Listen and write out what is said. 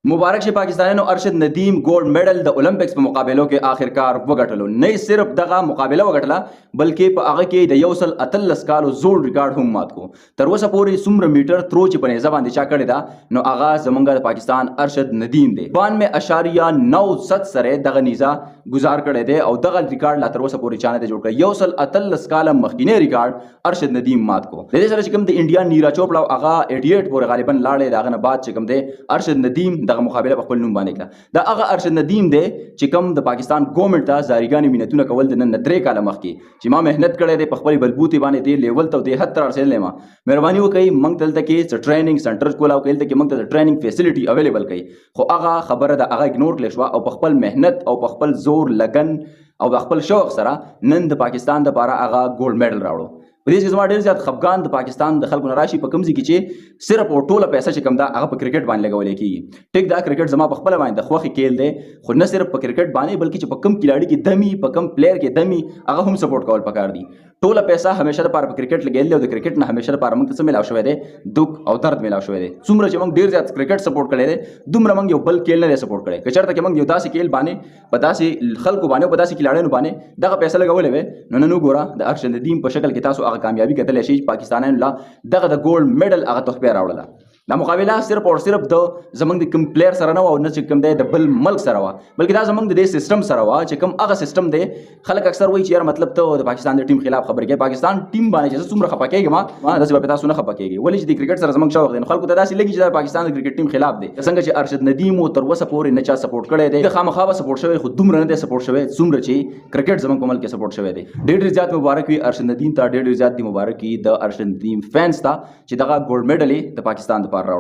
मुबारक शे पाकिस्तानियों Arshad Nadeem gold medal द ओलंपिक्स په مقابلو کې آخرکار وګټلو. نه صرف دغه مقابله وګټله بلکې په هغه کې د 113 کالو زوړ ریکارډ هم مات کو. تر اوسه پورې څومره میټر ترو چې په نيزه باندې چا کړی دا نو هغه زمونږ د پاکستان ارشد ندیم دی. 92.9 سره دغه نيزه گزار کړی دی او دغه ریکارډ لا تر اوسه پورې چانه ته جوړ کړی. 113 کال مخکینه ریکارډ ارشد ندیم مات کو. د دې سره چې کوم د انډیا نیرا چوپړا هغه 88 پورې غالبا لاړې داغه نه بعد چې کوم دی ارشد ندیم دغه مقابله په خپل نوم باندې کړه. دا هغه ارشد ندیم دی چې کوم د پاکستان ګورنمنت ته زاریګانی مینتونه کول د نن 3 کال مخکې چې ما مهنت کړې ده په خپل بلبوتي باندې دی لیول ته د 70 رسېدلې ما مهرباني وکړئ موږ دلته کې ټریننګ سنټر کولاو کېل ته کې موږ ته ټریننګ فیسیلیټي اویلیبل کړي خو هغه خبره ده هغه اګنور کړل شو او په خپل مهنت او په خپل زور لګن او په خپل شوق سره نن د پاکستان د لپاره هغه ګولډ میډل راوړو. په دې کې زما ډېر زیات خفګان د پاکستان د خلکو نه راشي په کوم ځای کې چې صرف او ټوله پیسې چې کم دا هغه په کرکټ باندې لګولې کیږي. ټیک دا کرکټ زما په خپل باندې د خوخي کېل دی خو نه صرف په کرکټ باندې بلکې چې په کم کلاړي کې دمي په کم پلیئر کې دمي هغه هم سپورټ کول پکار دي. ټوله پیسې همیشه لپاره په کرکټ لګېل او د کرکټ نه همیشه لپاره موږ ته ملاو شوی دی دک او درد ملاو شوی دی. څومره چې موږ ډېر زیات کرکټ سپورټ کړی دی دومره موږ یو بل کېل نه سپورټ کړی. که چېرته کې موږ یو داسې کېل باندې په داسې خلکو باندې په داسې کلاړیانو باندې دغه پیسې لګولې وې نو نن وګوره د ارشد ندیم په شکل کې تاسو هغه کامیابي کتلی شئ پاکستانیانو لا دغه د ګولډ میډل هغه تحفه راوړله. دا مقابله صرف او صرف د زمنګ د کوم پلیئر سره نه او نه چې کوم د بل ملک سره وا بلکې دا زمنګ د سیستم سره وا چې کوم هغه سیستم دی. خلک اکثر وایي چې یار مطلب ته د پاکستان د ټیم خلاف خبرې کوي. پاکستان ټیم باندې چې څومره خپکیږي ما داسې په تاسو نه خپکیږي ولې چې د کرکټ سره زمنګ شوق دی خلکو ته داسې لګي چې د پاکستان د کرکټ ټیم خلاف دی. څنګه چې ارشد ندیم او تر وسه پورې نه چا سپورټ کړی دی د خامخا سپورټ شوی خو دومره نه دی سپورټ شوی څومره چې کرکټ زمنګ په ملک کې سپورټ شوی دی. ډېر زیات مبارک وي ارشد ندیم ته ډېر زیات دی مبارک وي د ارشد ندیم فینس ته چې دغه ګولډ میډل د پاکستان لپاره راوړ.